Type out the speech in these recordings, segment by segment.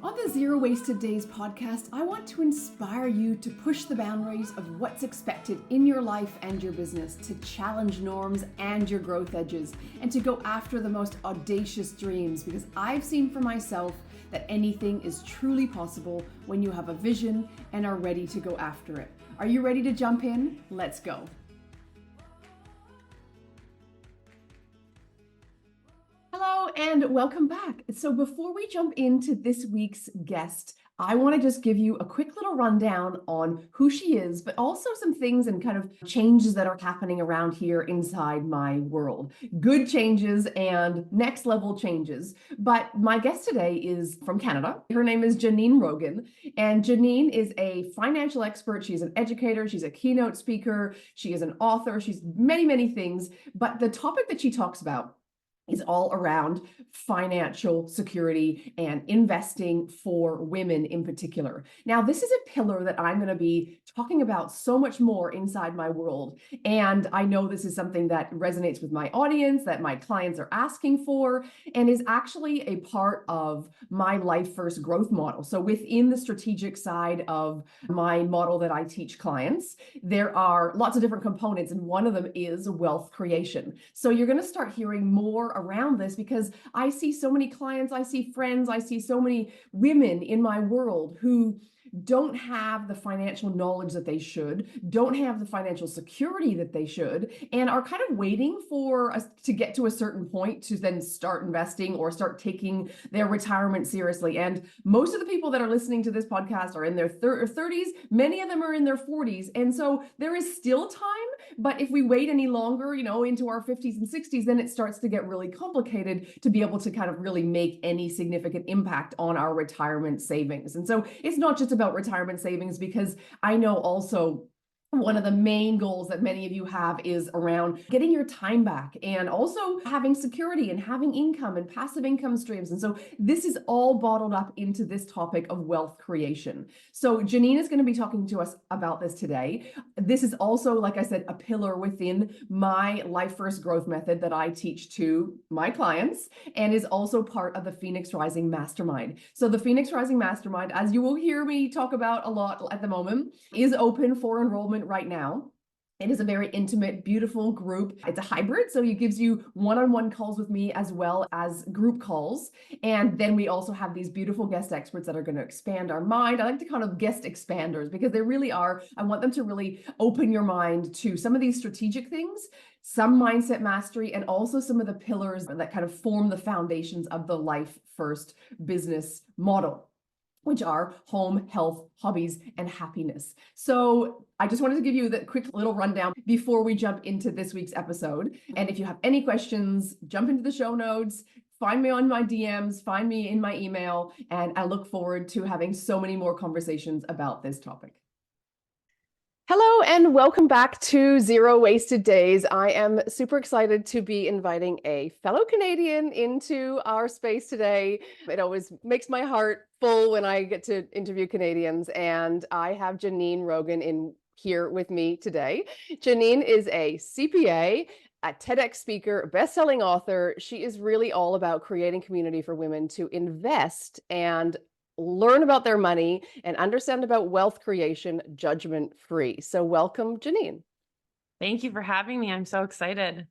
On the Zero Wasted Days podcast, I want to inspire you to push the boundaries of what's expected in your life and your business, to challenge norms and your growth edges, and to go after the most audacious dreams, because I've seen for myself that anything is truly possible when you have a vision and are ready to go after it. Are you ready to jump in? Let's go. Hello and welcome back. So before we jump into this week's guest, I want to just give you a quick little rundown on who she is, but also some things and kind of changes that are happening around here inside my world. Good changes and next level changes. But my guest today is from Canada. Her name is Janine Rogan, and Janine is a financial expert. She's an educator. She's a keynote speaker. She is an author. She's many, many things. But the topic that she talks about is all around financial security and investing for women in particular. Now, this is a pillar that I'm going to be talking about so much more inside my world. And I know this is something that resonates with my audience, that my clients are asking for, and is actually a part of my life first growth model. So within the strategic side of my model that I teach clients, there are lots of different components, and one of them is wealth creation. So you're going to start hearing more around this because I see so many clients, I see friends, I see so many women in my world who don't have the financial knowledge that they should, don't have the financial security that they should, and are kind of waiting for us to get to a certain point to then start investing or start taking their retirement seriously. And most of the people that are listening to this podcast are in their 30s, many of them are in their 40s. And so there is still time, but if we wait any longer, into our 50s and 60s, then it starts to get really complicated to be able to kind of really make any significant impact on our retirement savings. And so it's not just about retirement savings, because I know also one of the main goals that many of you have is around getting your time back and also having security and having income and passive income streams. And so this is all bottled up into this topic of wealth creation. So Janine is going to be talking to us about this today. This is also, like I said, a pillar within my Life First Growth method that I teach to my clients, and is also part of the Phoenix Rising Mastermind. So the Phoenix Rising Mastermind, as you will hear me talk about a lot at the moment, is open for enrollment right now. It is a very intimate, beautiful group. It's a hybrid, so it gives you one-on-one calls with me as well as group calls. And then we also have these beautiful guest experts that are going to expand our mind. I like to call them guest expanders because they really are. I want them to really open your mind to some of these strategic things, some mindset mastery, and also some of the pillars that kind of form the foundations of the Life First business model, which are home, health, hobbies, and happiness. So I just wanted to give you the quick little rundown before we jump into this week's episode. And if you have any questions, jump into the show notes, find me on my DMs, find me in my email, and I look forward to having so many more conversations about this topic. Hello and welcome back to Zero Wasted Days. I am super excited to be inviting a fellow Canadian into our space today. It always makes my heart full when I get to interview Canadians, and I have Janine Rogan in here with me today. Janine is a CPA, a TEDx speaker, a best-selling author. She is really all about creating community for women to invest and learn about their money and understand about wealth creation judgment-free. So welcome, Janine. Thank you for having me. I'm so excited.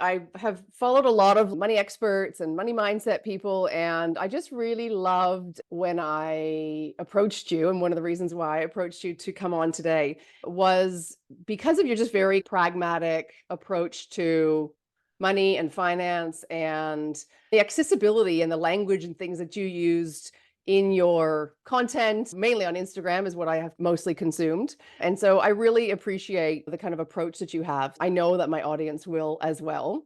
I have followed a lot of money experts and money mindset people, and I just really loved when I approached you. And one of the reasons why I approached you to come on today was because of your just very pragmatic approach to money and finance, and the accessibility and the language and things that you used in your content, mainly on Instagram is what I have mostly consumed. And so I really appreciate the kind of approach that you have. I know that my audience will as well.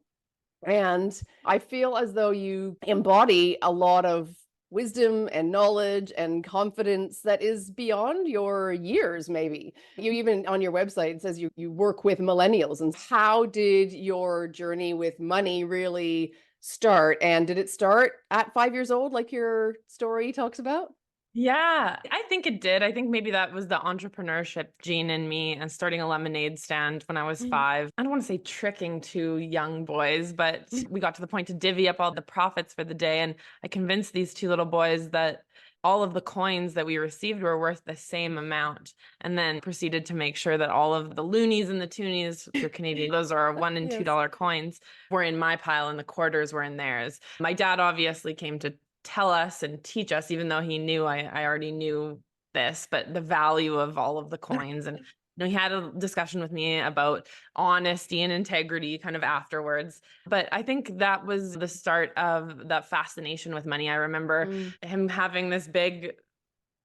And I feel as though you embody a lot of wisdom and knowledge and confidence that is beyond your years, maybe. You even on your website, it says you work with millennials. And how did your journey with money really start? And did it start at 5 years old, like your story talks about? Yeah, I think it did. I think maybe that was the entrepreneurship gene in me, and starting a lemonade stand when I was 5. I don't want to say tricking two young boys, but we got to the point to divvy up all the profits for the day. And I convinced these two little boys that all of the coins that we received were worth the same amount, and then proceeded to make sure that all of the loonies and the toonies, if you're Canadian, those are $1 and Yes. $2 coins, were in my pile and the quarters were in theirs. My dad obviously came to tell us and teach us, even though he knew I already knew this, but the value of all of the coins. And he had a discussion with me about honesty and integrity kind of afterwards. But I think that was the start of that fascination with money. I remember him having this big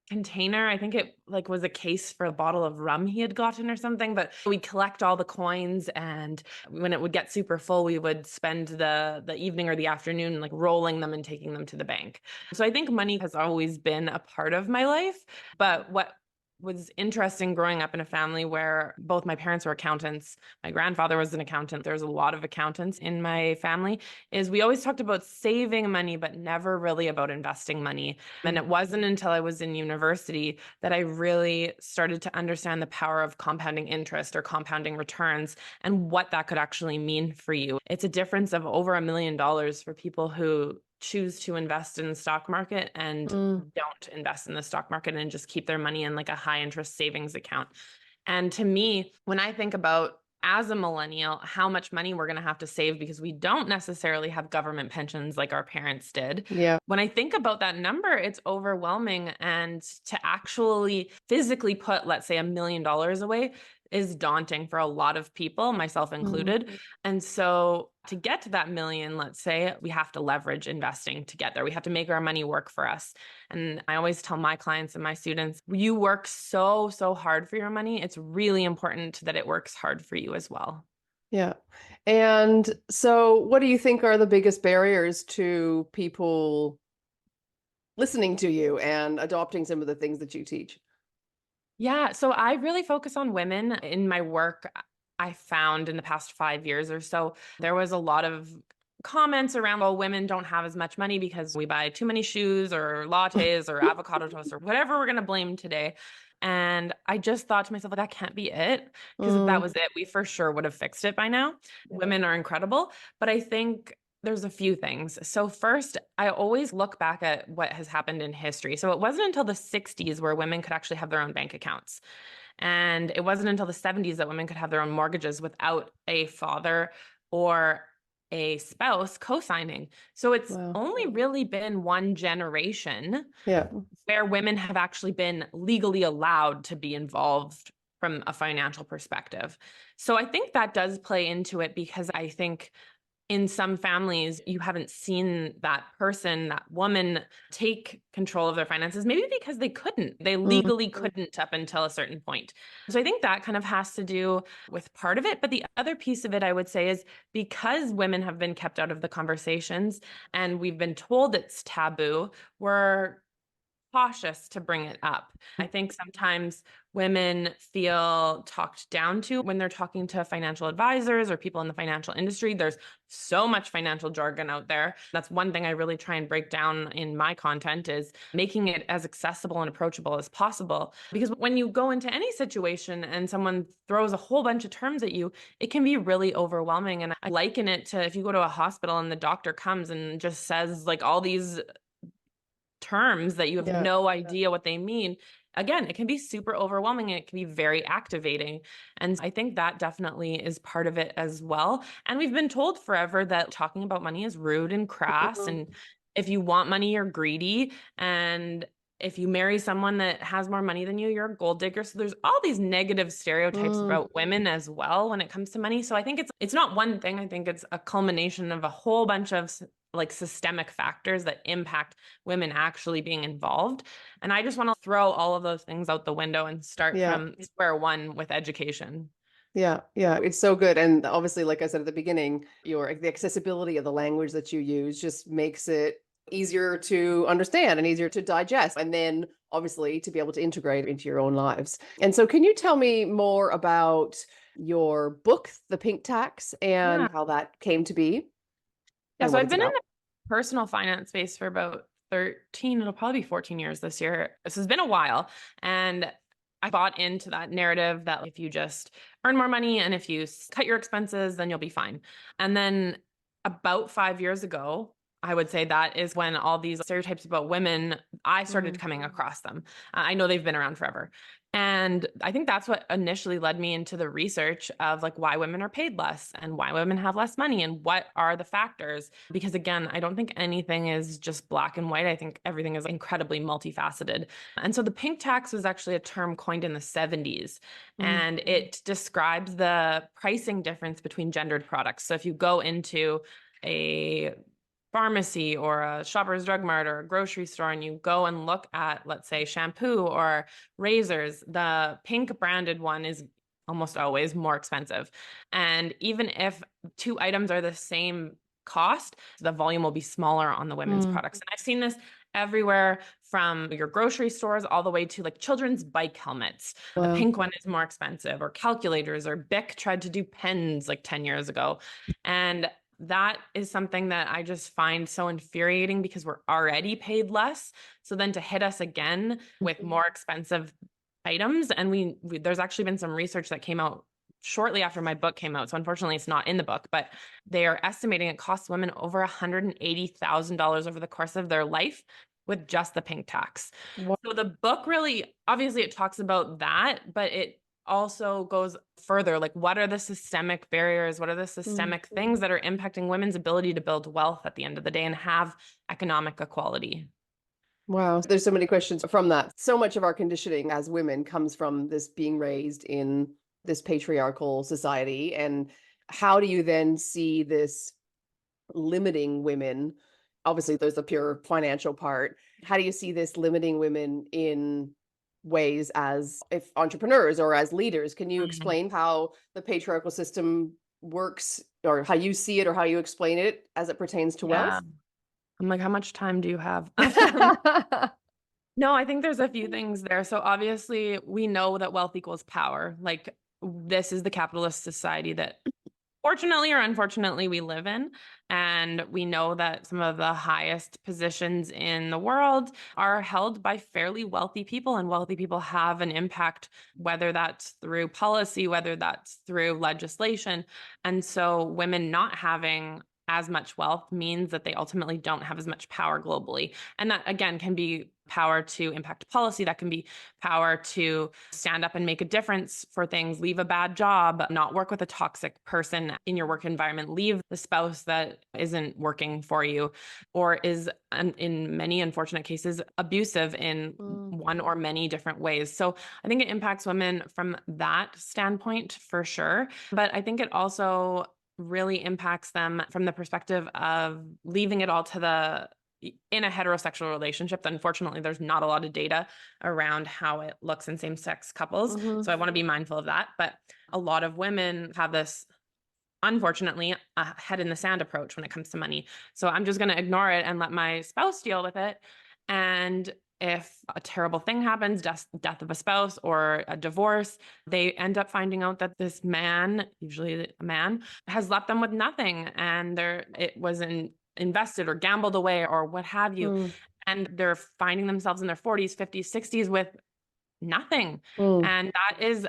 container. I think it like was a case for a bottle of rum he had gotten or something, but we'd collect all the coins, and when it would get super full, we would spend the evening or the afternoon like rolling them and taking them to the bank. So I think money has always been a part of my life, but what was interesting growing up in a family where both my parents were accountants, my grandfather was an accountant, there's a lot of accountants in my family, is we always talked about saving money, but never really about investing money. And it wasn't until I was in university that I really started to understand the power of compounding interest or compounding returns and what that could actually mean for you. It's a difference of over $1 million for people who choose to invest in the stock market and don't invest in the stock market and just keep their money in like a high interest savings account. And to me, when I think about as a millennial, how much money we're going to have to save because we don't necessarily have government pensions like our parents did. Yeah. When I think about that number, it's overwhelming. And to actually physically put, let's say, $1 million away is daunting for a lot of people, myself included. And so to get to that million, let's say, we have to leverage investing to get there. We have to make our money work for us. And I always tell my clients and my students, you work so, so hard for your money. It's really important that it works hard for you as well. Yeah. And so what do you think are the biggest barriers to people listening to you and adopting some of the things that you teach? Yeah, so I really focus on women in my work. I found in the past 5 years or so, there was a lot of comments around, well, women don't have as much money because we buy too many shoes or lattes or avocado toast or whatever we're going to blame today. And I just thought to myself, like, that can't be it. Because if that was it, we for sure would have fixed it by now. Women are incredible. But I think there's a few things. So first, I always look back at what has happened in history. So it wasn't until the 60s where women could actually have their own bank accounts. And it wasn't until the 70s that women could have their own mortgages without a father or a spouse co-signing. So it's only really been one generation where women have actually been legally allowed to be involved from a financial perspective. So I think that does play into it because I think in some families, you haven't seen that person, that woman, take control of their finances, maybe because they couldn't. They legally couldn't up until a certain point. So I think that kind of has to do with part of it. But the other piece of it, I would say, is because women have been kept out of the conversations and we've been told it's taboo, we're cautious to bring it up. I think sometimes women feel talked down to when they're talking to financial advisors or people in the financial industry. There's so much financial jargon out there. That's one thing I really try and break down in my content is making it as accessible and approachable as possible. Because when you go into any situation and someone throws a whole bunch of terms at you, it can be really overwhelming. And I liken it to if you go to a hospital and the doctor comes and just says like all these terms that you have no idea what they mean. Again, it can be super overwhelming and it can be very activating. And I think that definitely is part of it as well. And we've been told forever that talking about money is rude and crass. And if you want money, you're greedy. And if you marry someone that has more money than you, you're a gold digger. So there's all these negative stereotypes about women as well when it comes to money. So I think it's not one thing. I think it's a culmination of a whole bunch of like systemic factors that impact women actually being involved. And I just want to throw all of those things out the window and start from square one with education. Yeah, it's so good. And obviously, like I said at the beginning, the accessibility of the language that you use just makes it easier to understand and easier to digest, and then obviously to be able to integrate into your own lives. And so can you tell me more about your book, The Pink Tax, and how that came to be Yeah, and so what I've it's been in about? the personal finance space for about 13, it'll probably be 14 years this year. This has been a while. And I bought into that narrative that if you just earn more money and if you cut your expenses, then you'll be fine. And then about 5 years ago, I would say that is when all these stereotypes about women, I started coming across them. I know they've been around forever. And I think that's what initially led me into the research of like why women are paid less and why women have less money and what are the factors. Because again, I don't think anything is just black and white. I think everything is incredibly multifaceted. And so the pink tax was actually a term coined in the 70s, and it describes the pricing difference between gendered products. So if you go into a pharmacy or a Shoppers Drug Mart or a grocery store and you go and look at, let's say, shampoo or razors, the pink branded one is almost always more expensive. And even if two items are the same cost, the volume will be smaller on the women's products. And I've seen this everywhere from your grocery stores all the way to like children's bike helmets. The pink one is more expensive, or calculators, or Bic tried to do pens like 10 years ago. And that is something that I just find so infuriating because we're already paid less. So then to hit us again with more expensive items, and we there's actually been some research that came out shortly after my book came out. So unfortunately, it's not in the book, but they are estimating it costs women over $180,000 over the course of their life with just the pink tax. So the book really, obviously, it talks about that, but it also goes further. Like, what are the systemic barriers? What are the systemic things that are impacting women's ability to build wealth at the end of the day and have economic equality? Wow, there's so many questions from that. So much of our conditioning as women comes from this being raised in this patriarchal society. And how do you then see this limiting women? Obviously, there's the pure financial part. How do you see this limiting women in ways as if entrepreneurs or as leaders? Can you Mhm. explain how the patriarchal system works, or how you see it, or how you explain it as it pertains to Yeah. wealth? I'm like, how much time do you have? No, I think there's a few things there. So obviously, we know that wealth equals power. Like, this is the capitalist society that fortunately or unfortunately we live in. And we know that some of the highest positions in the world are held by fairly wealthy people, and wealthy people have an impact, whether that's through policy, whether that's through legislation. And so women not having as much wealth means that they ultimately don't have as much power globally. And that, again, can be power to impact policy. That can be power to stand up and make a difference for things, leave a bad job, not work with a toxic person in your work environment, leave the spouse that isn't working for you, or is, in many unfortunate cases, abusive in one or many different ways. So I think it impacts women from that standpoint for sure. But I think it also really impacts them from the perspective of leaving it all to the in a heterosexual relationship. Unfortunately, there's not a lot of data around how it looks in same-sex couples. So I want to be mindful of that. But a lot of women have this, unfortunately, a head in the sand approach when it comes to money. So I'm just going to ignore it and let my spouse deal with it. And if a terrible thing happens, death of a spouse or a divorce, they end up finding out that this man, usually a man, has left them with nothing, and it wasn't invested or gambled away or what have you. And they're finding themselves in their 40s, 50s, 60s with nothing. And that is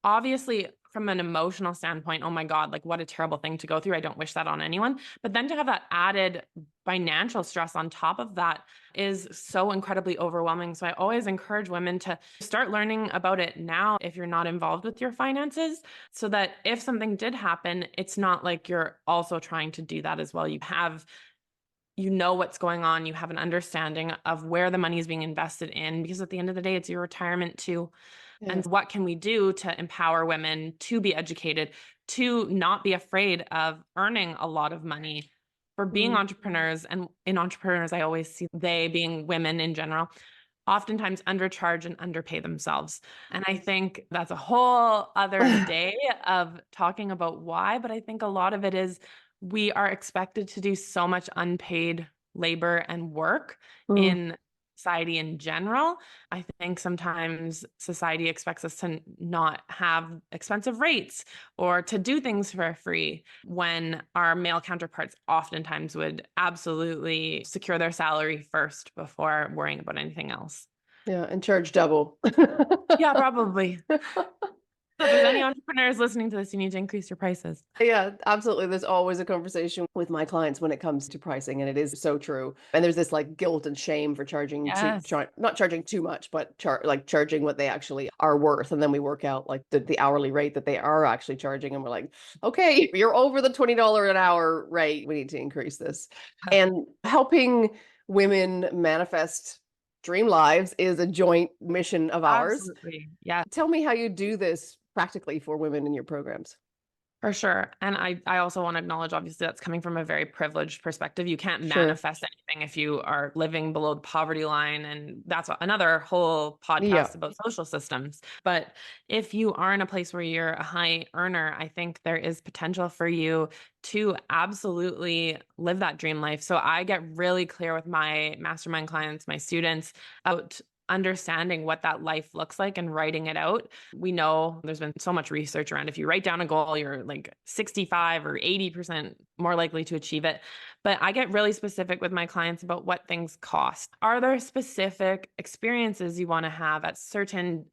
obviously, from an emotional standpoint, oh my God, like what a terrible thing to go through. I don't wish that on anyone. But then to have that added financial stress on top of that is so incredibly overwhelming. So I always encourage women to start learning about it now if you're not involved with your finances, so that if something did happen, it's not like you're also trying to do that as well. You know what's going on. You have an understanding of where the money is being invested in, because at the end of the day, it's your retirement too. And what can we do to empower women to be educated, to not be afraid of earning a lot of money, for being entrepreneurs? And in entrepreneurs, I always see they, being women in general, oftentimes undercharge and underpay themselves. And I think that's a whole other day of talking about why, but I think a lot of it is we are expected to do so much unpaid labor and work in society in general. I think sometimes society expects us to not have expensive rates or to do things for free, when our male counterparts oftentimes would absolutely secure their salary first before worrying about anything else. Yeah, and charge double. Yeah, probably. So if there's any entrepreneurs listening to this, you need to increase your prices. Yeah, absolutely. There's always a conversation with my clients when it comes to pricing, and it is so true. And there's this like guilt and shame for charging Yes. not charging too much, but charging what they actually are worth. And then we work out like the hourly rate that they are actually charging, and we're like, okay, you're over the $20 an hour rate. We need to increase this. And helping women manifest dream lives is a joint mission of ours. Absolutely. Yeah. Tell me how you do this practically for women in your programs. For sure. And I also want to acknowledge, obviously, that's coming from a very privileged perspective. You can't Sure. manifest anything if you are living below the poverty line. And that's another whole Yeah. podcast about social systems. But if you are in a place where you're a high earner, I think there is potential for you to absolutely live that dream life. So I get really clear with my mastermind clients, my students, about understanding what that life looks like and writing it out. We know there's been so much research around if you write down a goal, you're like 65 or 80% more likely to achieve it. But I get really specific with my clients about what things cost. Are there specific experiences you want to have at certain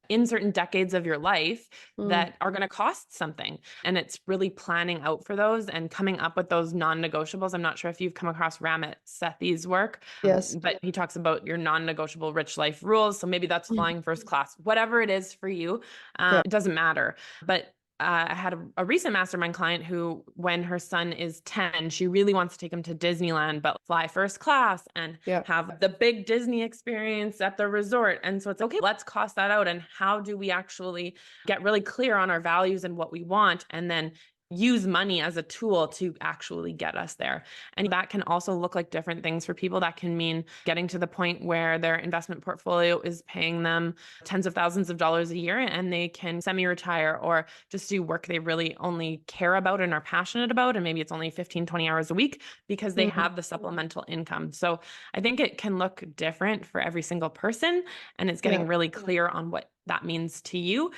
decades of your life Mm, that are going to cost something? And it's really planning out for those and coming up with those non-negotiables. I'm not sure if you've come across Ramit Sethi's work, yes. but he talks about your non-negotiable rich life rules. So maybe that's flying first class, whatever it is for you. Yeah. It doesn't matter. But I had a recent mastermind client who, when her son is 10, she really wants to take him to Disneyland, but fly first class and Yeah. have the big Disney experience at the resort. And so it's okay, let's cost that out. And how do we actually get really clear on our values and what we want? And then use money as a tool to actually get us there. And that can also look like different things for people. That can mean getting to the point where their investment portfolio is paying them tens of thousands of dollars a year and they can semi-retire or just do work they really only care about and are passionate about. And maybe it's only 15, 20 hours a week because they Mm, have the supplemental income. So I think it can look different for every single person. And it's yeah. getting really clear on what that means to you.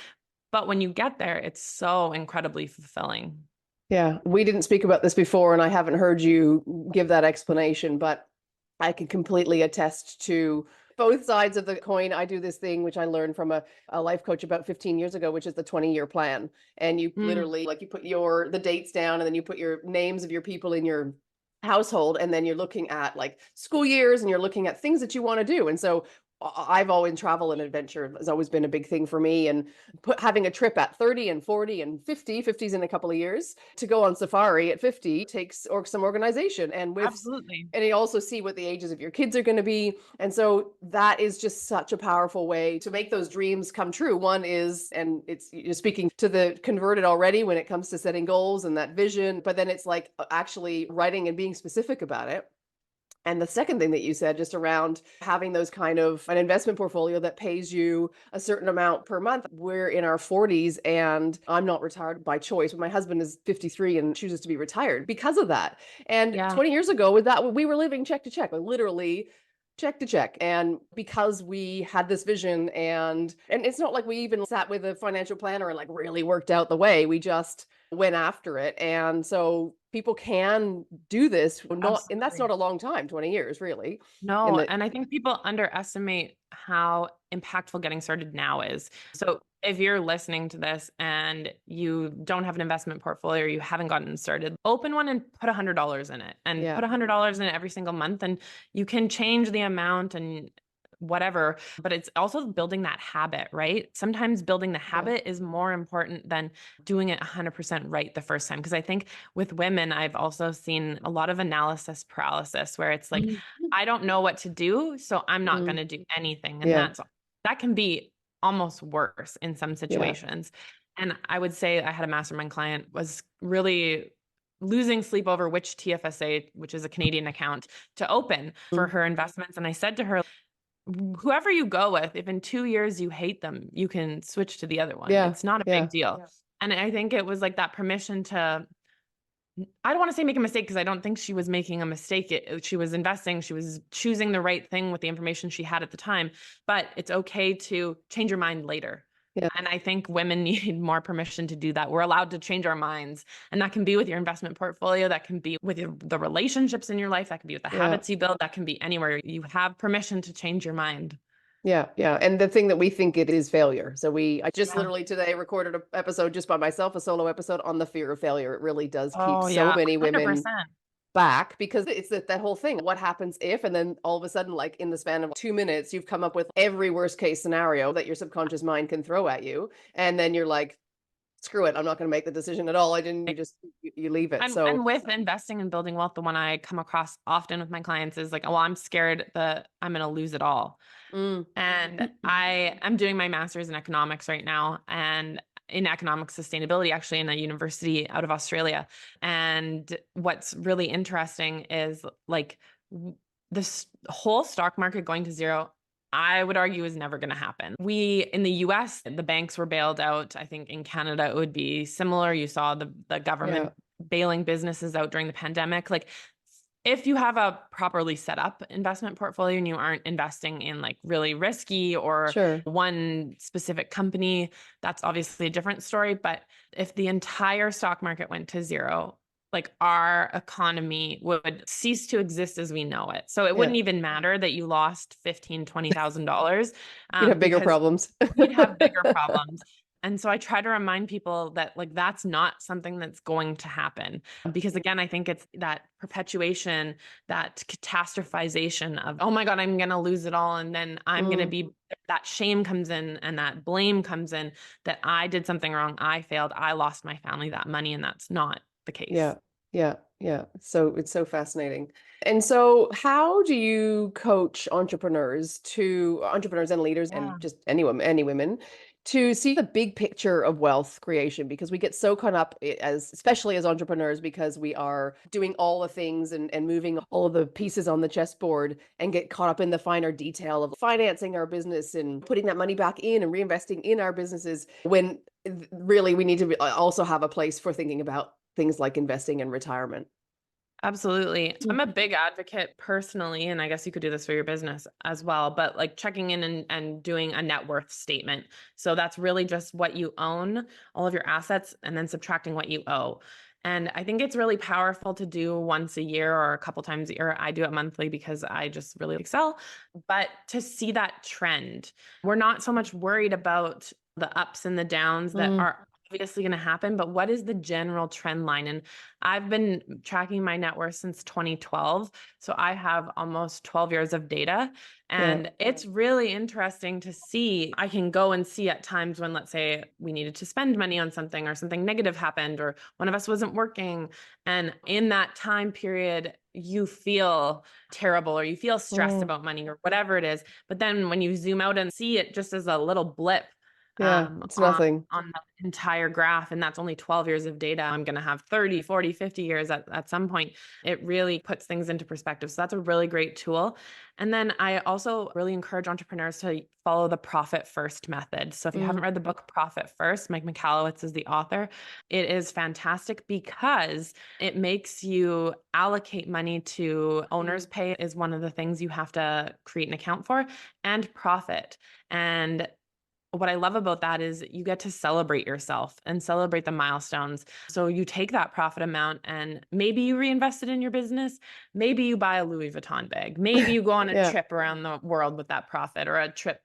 But when you get there, it's so incredibly fulfilling. Yeah. We didn't speak about this before, and I haven't heard you give that explanation, but I can completely attest to both sides of the coin. I do this thing which I learned from a life coach about 15 years ago, which is the 20-year plan. And you Mm, literally like you put the dates down, and then you put your names of your people in your household, and then you're looking at like school years, and you're looking at things that you want to do. And so I've always travel and adventure has always been a big thing for me. And having a trip at 30 and 40 and 50, 50's in a couple of years, to go on safari at 50 takes some organization. absolutely. And you also see what the ages of your kids are going to be. And so that is just such a powerful way to make those dreams come true. One is, and you're speaking to the converted already when it comes to setting goals and that vision, but then it's like actually writing and being specific about it. And the second thing that you said, just around having those kind of an investment portfolio that pays you a certain amount per month. We're in our 40s, and I'm not retired by choice, but my husband is 53 and chooses to be retired because of that. And Yeah, 20 years ago, with that, we were living check to check, like literally check to check. And because we had this vision, and it's not like we even sat with a financial planner and like really worked out the way. We just went after it. And so people can do this, not, and that's absolutely. not a long time, 20 years really. In No, the and I think people underestimate how impactful getting started now is. So if you're listening to this and you don't have an investment portfolio or you haven't gotten started, open one and put $100 in it and Yeah. put $100 in it every single month and you can change the amount and whatever, but it's also building that habit, right? Sometimes building the Yeah. habit is more important than doing it 100% right the first time. Because I think with women, I've also seen a lot of analysis paralysis where it's like, Mhm. I don't know what to do, so I'm not going Mm, to do anything. And yeah. that can be almost worse in some Yeah. situations. And I would say I had a mastermind client was really losing sleep over which TFSA, which is a Canadian account, to open for Mm, her investments. And I said to her, whoever you go with, if in 2 years you hate them, you can switch to the other one. yeah. It's not a Yeah. big deal. Yeah. And I think it was like that permission to, I don't want to say make a mistake because I don't think she was making a mistake. She was investing, she was choosing the right thing with the information she had at the time, but it's okay to change your mind later. Yeah. And I think women need more permission to do that. We're allowed to change our minds. And that can be with your investment portfolio, that can be with the relationships in your life, that can be with the Yeah. habits you build, that can be anywhere. You have permission to change your mind. Yeah, yeah. And the thing that we think it is failure. I just Yeah. literally today recorded an episode just by myself, a solo episode on the fear of failure. It really does keep Oh so yeah, many women 100%. back because it's that whole thing. What happens if, and then all of a sudden, like in the span of 2 minutes, you've come up with every worst case scenario that your subconscious mind can throw at you. And then you're like, screw it. I'm not going to make the decision at all. I didn't, you leave it. And So, with investing and building wealth, the one I come across often with my clients is like, well, I'm scared that I'm going to lose it all. mm, And I am doing my master's in economics right now and in economic sustainability, actually in a university out of Australia. And what's really interesting is like this whole stock market going to zero. I would argue is never going to happen. We in the US, the banks were bailed out. I think in Canada it would be similar. You saw the yeah, government bailing businesses out during the pandemic. Like if you have a properly set up investment portfolio and you aren't investing in like really risky or sure. one specific company, that's obviously a different story. But if the entire stock market went to zero, like our economy would cease to exist as we know it. So it Yeah. wouldn't even matter that you lost $15,000, $20,000 You'd have bigger because problems. we'd have bigger problems. And so I try to remind people that like that's not something that's going to happen. Because again, I think it's that perpetuation, that catastrophization of, oh my God, I'm going to lose it all. And then I'm going to Mm. be, that shame comes in and that blame comes in that I did something wrong. I failed. I lost my family that money. And that's not the case. Yeah, yeah, yeah. So it's so fascinating. And so how do you coach entrepreneurs and leaders and Yeah. just any women to see the big picture of wealth creation? Because we get so caught up as especially as entrepreneurs because we are doing all the things and moving all of the pieces on the chessboard and get caught up in the finer detail of financing our business and putting that money back in and reinvesting in our businesses when really we need to also have a place for thinking about things like investing in retirement. Absolutely. Mm. I'm a big advocate personally, and I guess you could do this for your business as well, but like checking in and doing a net worth statement. So that's really just what you own, all of your assets, and then subtracting what you owe. And I think it's really powerful to do once a year or a couple times a year. I do it monthly because I just really excel. But to see that trend, we're not so much worried about the ups and the downs that Mm, are obviously going to happen, but what is the general trend line? And I've been tracking my net worth since 2012. So I have almost 12 years of data. yeah. And it's really interesting to see. I can go and see at times when, let's say, we needed to spend money on something or something negative happened or one of us wasn't working. And in that time period, you feel terrible or you feel stressed Mm, about money or whatever it is. But then when you zoom out and see it just as a little blip, yeah, it's on nothing. the entire graph, and that's only 12 years of data. I'm going to have 30, 40, 50 years at some point. It really puts things into perspective. So that's a really great tool. And then I also really encourage entrepreneurs to follow the profit first method. So if you Mm, haven't read the book Profit First, Mike Michalowicz is the author. It is fantastic because it makes you allocate money to owner's pay is one of the things you have to create an account for, and profit. And what I love about that is you get to celebrate yourself and celebrate the milestones. So you take that profit amount and maybe you reinvest it in your business. Maybe you buy a Louis Vuitton bag. Maybe you go on a yeah, trip around the world with that profit or a trip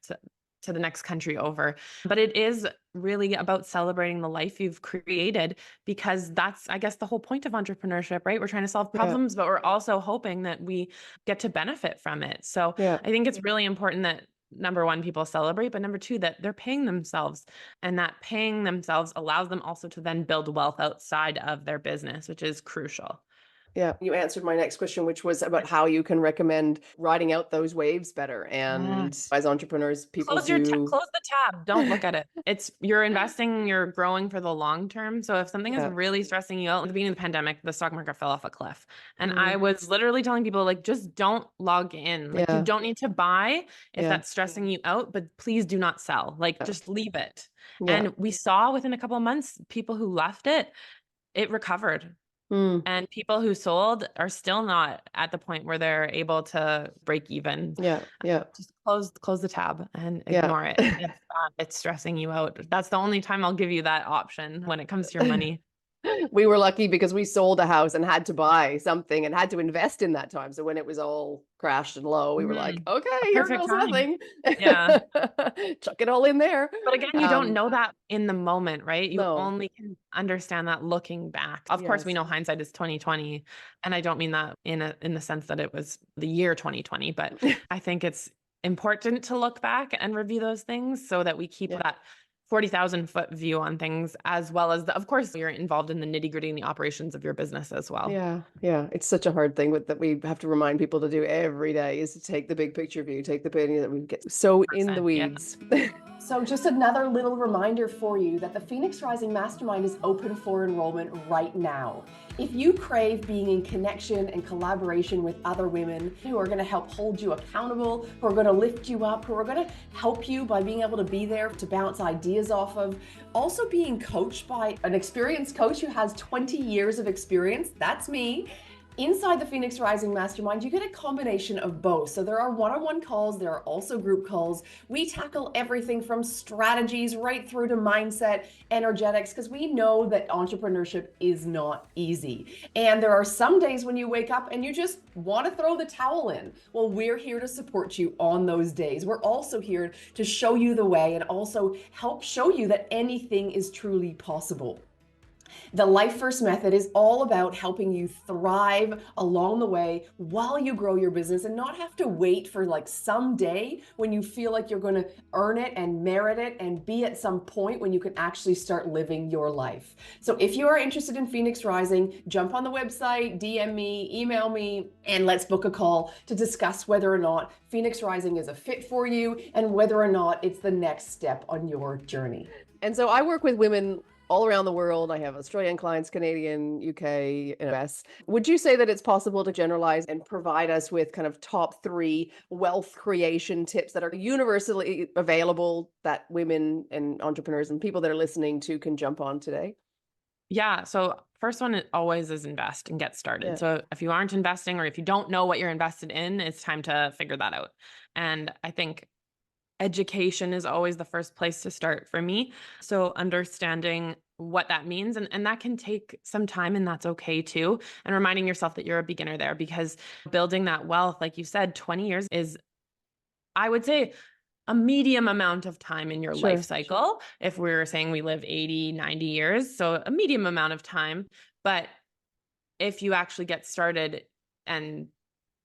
to the next country over. But it is really about celebrating the life you've created because that's, I guess, the whole point of entrepreneurship, right? We're trying to solve yeah, problems, but we're also hoping that we get to benefit from it. So yeah, I think it's really important that number one, people celebrate, but number two, that they're paying themselves. And that paying themselves allows them also to then build wealth outside of their business, which is crucial. yeah. You answered my next question, which was about how you can recommend riding out those waves better. Yeah. And as entrepreneurs, people do, Close the tab. Don't look at it. It's you're investing, you're growing for the long term. So if something is yeah, really stressing you out, at the beginning of the pandemic, the stock market fell off a cliff. And I mm, was literally telling people like just don't log in. Like you yeah, don't need to buy if yeah, that's stressing you out, but please do not sell. Like yeah, just leave it. yeah, And we saw within a couple of months people who left it, it recovered. mm, And people who sold are still not at the point where they're able to break even. yeah, yeah, Just close the tab and yeah. ignore it if it's stressing you out. That's the only time I'll give you that option when it comes to your money. We were lucky because we sold a house and had to buy something and had to invest in that time. So when it was all crashed and low, we were like, Mhm. okay, A here perfect goes time. nothing. Yeah. Chuck it all in there. But again, you don't know that in the moment, right? You No, only can understand that looking back. Of course, we yes. know hindsight is 2020, and I don't mean that in the sense that it was the year 2020, but I think it's important to look back and review those things so that we keep Yeah. that 40,000-foot view on things, as well as of course, you're involved in the nitty-gritty and the operations of your business as well. Yeah, yeah. It's such a hard thing that we have to remind people to do every day is to take the big picture view, take the penny that we get so in the 100%. Yeah. weeds. So, just another little reminder for you that the Phoenix Rising Mastermind is open for enrollment right now. If you crave being in connection and collaboration with other women who are going to help hold you accountable, who are going to lift you up, who are going to help you by being able to be there to bounce ideas off of, also being coached by an experienced coach who has 20 years of experience, that's me. Inside the Phoenix Rising Mastermind, you get a combination of both. So there are one-on-one calls, there are also group calls. We tackle everything from strategies right through to mindset, energetics, because we know that entrepreneurship is not easy. And there are some days when you wake up and you just want to throw the towel in. Well, we're here to support you on those days. We're also here to show you the way and also help show you that anything is truly possible. The Life First Method is all about helping you thrive along the way while you grow your business and not have to wait for like someday when you feel like you're going to earn it and merit it and be at some point when you can actually start living your life. So if you are interested in Phoenix Rising, jump on the website, DM me, email me, and let's book a call to discuss whether or not Phoenix Rising is a fit for you and whether or not it's the next step on your journey. And so I work with women all around the world. I have Australian clients, Canadian, UK, and US. Would you say that it's possible to generalize and provide us with kind of top three wealth creation tips that are universally available that women and entrepreneurs and people that are listening to can jump on today? Yeah. So first one always is invest and get started. Yeah. So if you aren't investing or if you don't know what you're invested in, it's time to figure that out. And I think education is always the first place to start for me. So understanding what that means and that can take some time and that's okay too. And reminding yourself that you're a beginner there because building that wealth, like you said, 20 years is, I would say, a medium amount of time in your life Sure. cycle. If we're saying we live 80, 90 years, so a medium amount of time. But if you actually get started and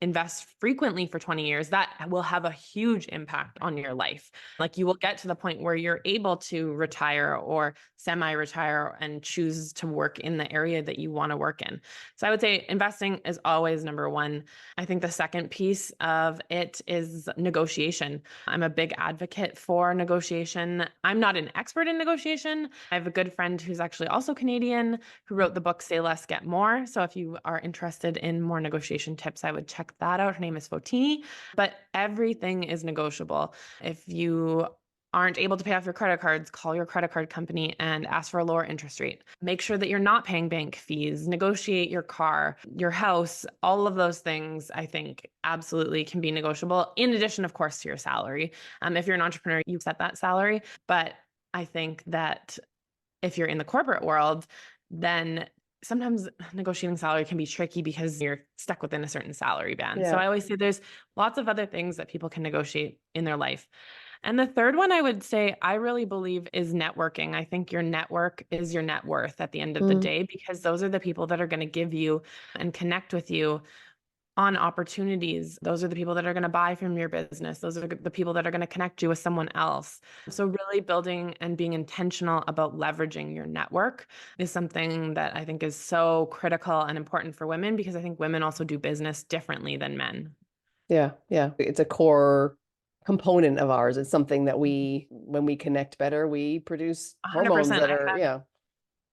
invest frequently for 20 years, that will have a huge impact on your life. Like you will get to the point where you're able to retire or semi-retire and choose to work in the area that you want to work in. So I would say investing is always number one. I think the second piece of it is negotiation. I'm a big advocate for negotiation. I'm not an expert in negotiation. I have a good friend who's actually also Canadian who wrote the book Say Less, Get More. So if you are interested in more negotiation tips, I would check that out. Her name is Fotini, but everything is negotiable. If you aren't able to pay off your credit cards, call your credit card company and ask for a lower interest rate. Make sure that you're not paying bank fees, negotiate your car, your house, all of those things I think absolutely can be negotiable. In addition, of course, to your salary. If you're an entrepreneur, you set that salary. But I think that if you're in the corporate world, then sometimes negotiating salary can be tricky because you're stuck within a certain salary band. So Yeah. I always say there's lots of other things that people can negotiate in their life. And the third one I would say I really believe is networking. I think your network is your net worth at the end of the Mm, day because those are the people that are going to give you and connect with you on opportunities. Those are the people that are going to buy from your business. Those are the people that are going to connect you with someone else. So really building and being intentional about leveraging your network is something that I think is so critical and important for women because I think women also do business differently than men. yeah. Yeah. It's a core component of ours. It's something that when we connect better, we produce hormones 100%. that are, yeah.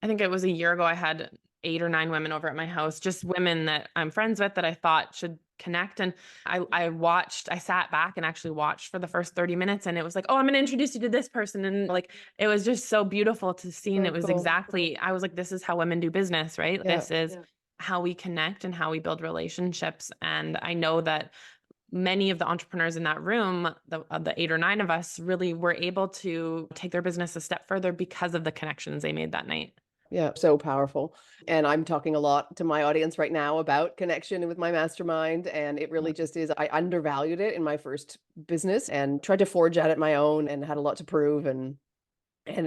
I think it was a year ago, I had 8 or 9 women over at my house, just women that I'm friends with that I thought should connect. And I sat back and actually watched for the first 30 minutes. And it was like, oh, I'm going to introduce you to this person. And like, it was just so beautiful to see. And So it was cool. exactly, I was like, this is how women do business, right? Yeah. This is how we connect and how we build relationships. And I know that many of the entrepreneurs in that room, of the 8 or 9 of us, really were able to take their business a step further because of the connections they made that night. Yeah, so powerful. And I'm talking a lot to my audience right now about connection with my mastermind. And it Yeah. really just is, I undervalued it in my first business and tried to forge at it my own and had a lot to prove. And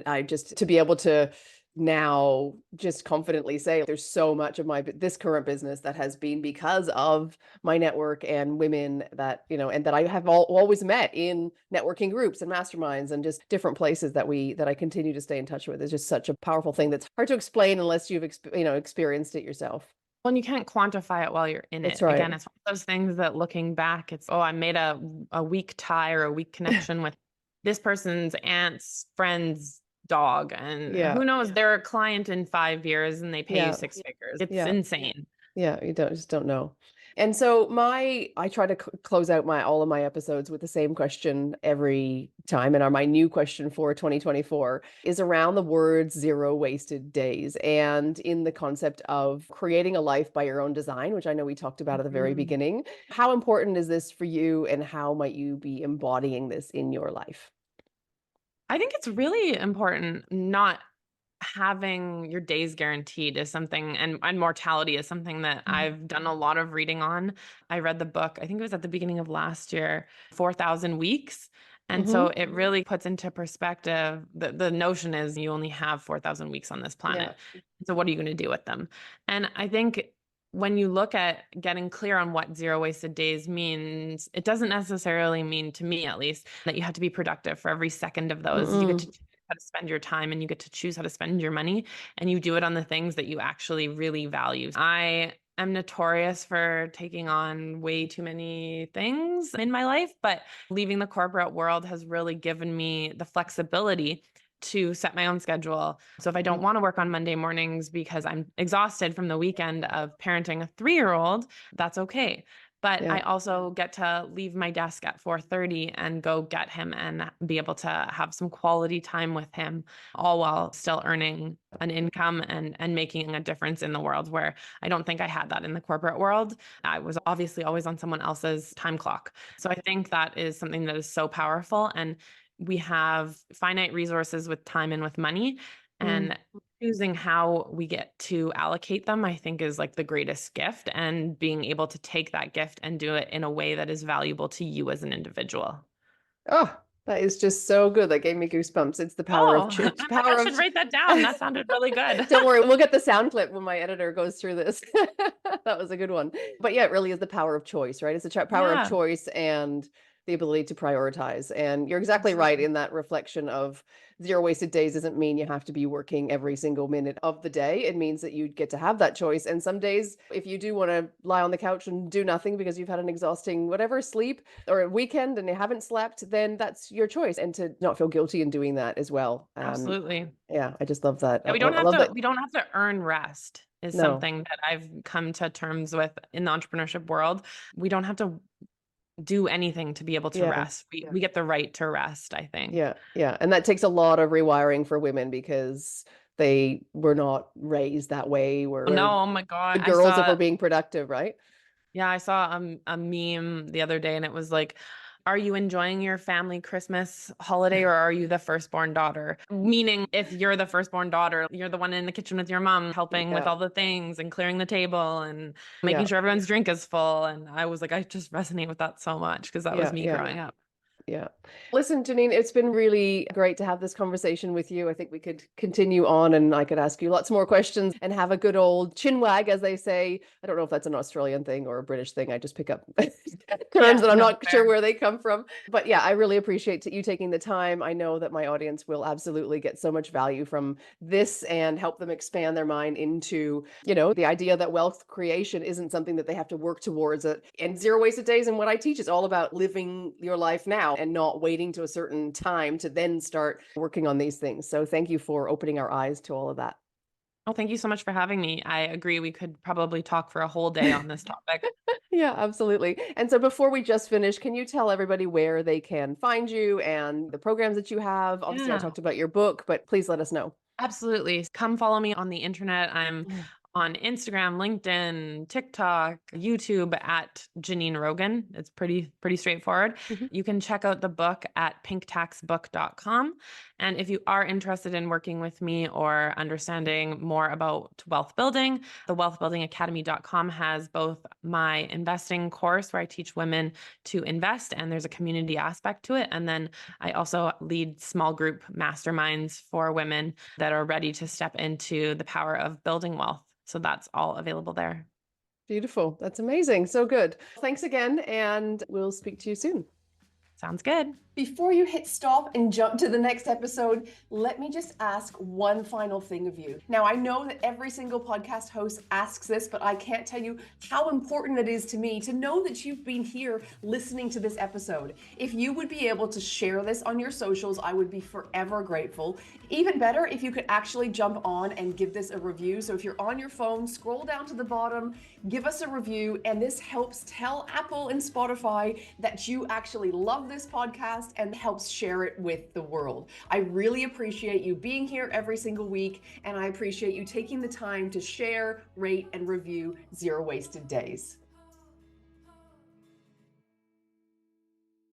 I just to be able to now just confidently say there's so much of this current business that has been because of my network and women that, and that I have always met in networking groups and masterminds and just different places that I continue to stay in touch with. Is just such a powerful thing that's hard to explain unless you've experienced it yourself. Well, and you can't quantify it while you're in That's it. right. Again, it's one of those things that looking back, it's, oh, I made a weak tie or a weak connection with this person's aunt's friend's dog. And Yeah. who knows, they're a client in 5 years and they pay you Yeah. six figures. It's Yeah. insane. Yeah, you just don't know. And so I try to close out my all of my episodes with the same question every time. And my new question for 2024 is around the words zero wasted days and in the concept of creating a life by your own design, which I know we talked about at the very Mhm. beginning. How important is this for you and how might you be embodying this in your life? I think it's really important not having your days guaranteed is something, and mortality is something that I've done a lot of reading on. I read the book, I think it was at the beginning of last year, 4,000 Weeks. And so Mm-hmm. it really puts into perspective the notion is you only have 4,000 weeks on this planet. Yeah. So what are you going to do with them? And I think when you look at getting clear on what zero wasted days means, it doesn't necessarily mean, to me at least, that you have to be productive for every second of those. You get to Mm-mm. choose how to spend your time and you get to choose how to spend your money, and you do it on the things that you actually really value. I am notorious for taking on way too many things in my life, but leaving the corporate world has really given me the flexibility to set my own schedule. So if I don't want to work on Monday mornings because I'm exhausted from the weekend of parenting a 3-year-old, that's okay. But Yeah. I also get to leave my desk at 4:30 and go get him and be able to have some quality time with him, all while still earning an income and making a difference in the world, where I don't think I had that in the corporate world. I was obviously always on someone else's time clock. So I think that is something that is so powerful. And we have finite resources with time and with money. Mm. And choosing how we get to allocate them, I think, is like the greatest gift. And being able to take that gift and do it in a way that is valuable to you as an individual. Oh, that is just so good. That gave me goosebumps. It's the power of Oh, I'm like, I power of should write that down. That sounded really good. Don't worry, we'll get the sound clip when my editor goes through this. That was a good one. But yeah, it really is the power of choice, right? It's the power of Yeah, choice and the ability to prioritize. And you're exactly right absolutely. in that reflection of zero wasted days doesn't mean you have to be working every single minute of the day. It means that you get to have that choice. And some days, if you do want to lie on the couch and do nothing because you've had an exhausting whatever sleep or a weekend and you haven't slept, then that's your choice. And to not feel guilty in doing that as well. Absolutely. Yeah, I just love that. Yeah, I love that. we don't have to earn rest is No. something that I've come to terms with in the entrepreneurship world. We don't have to do anything to be able to Yeah. rest. We get the right to rest, I think. Yeah. Yeah. And that takes a lot of rewiring for women because they were not raised that way. We're No, oh my God. good girls if we're being productive, right? Yeah, I saw a meme the other day and it was like, are you enjoying your family Christmas holiday or are you the firstborn daughter? Meaning, if you're the firstborn daughter, you're the one in the kitchen with your mom helping with Yeah. all the things and clearing the table and making Yeah. sure everyone's drink is full. And I was like, I just resonate with that so much because that was Yeah. me Yeah. growing up. Yeah. Listen, Janine, it's been really great to have this conversation with you. I think we could continue on and I could ask you lots more questions and have a good old chin wag, as they say. I don't know if that's an Australian thing or a British thing. I just pick up terms Yeah, that I'm no, not sure fair. where they come from. But yeah, I really appreciate you taking the time. I know that my audience will absolutely get so much value from this and help them expand their mind into, the idea that wealth creation isn't something that they have to work towards it. And zero wasted days and what I teach is all about living your life now and not waiting to a certain time to then start working on these things. So thank you for opening our eyes to all of that. Oh, thank you so much for having me. I agree. We could probably talk for a whole day on this topic. Yeah, absolutely. And so before we just finish, can you tell everybody where they can find you and the programs that you have? Obviously, I Yeah. talked about your book, but please let us know. Absolutely. Come follow me on the internet. I'm Mm. on Instagram, LinkedIn, TikTok, YouTube at Janine Rogan. It's pretty straightforward. Mhm. You can check out the book at pinktaxbook.com. And if you are interested in working with me or understanding more about wealth building, the wealthbuildingacademy.com has both my investing course where I teach women to invest, and there's a community aspect to it. And then I also lead small group masterminds for women that are ready to step into the power of building wealth. So that's all available there. Beautiful. That's amazing. So good. Thanks again, and we'll speak to you soon. Sounds good. Before you hit stop and jump to the next episode, let me just ask one final thing of you. Now, I know that every single podcast host asks this, but I can't tell you how important it is to me to know that you've been here listening to this episode. If you would be able to share this on your socials, I would be forever grateful. Even better, if you could actually jump on and give this a review. So if you're on your phone, scroll down to the bottom, give us a review, and this helps tell Apple and Spotify that you actually love this podcast and helps share it with the world. I really appreciate you being here every single week, and I appreciate you taking the time to share, rate, and review Zero Wasted Days.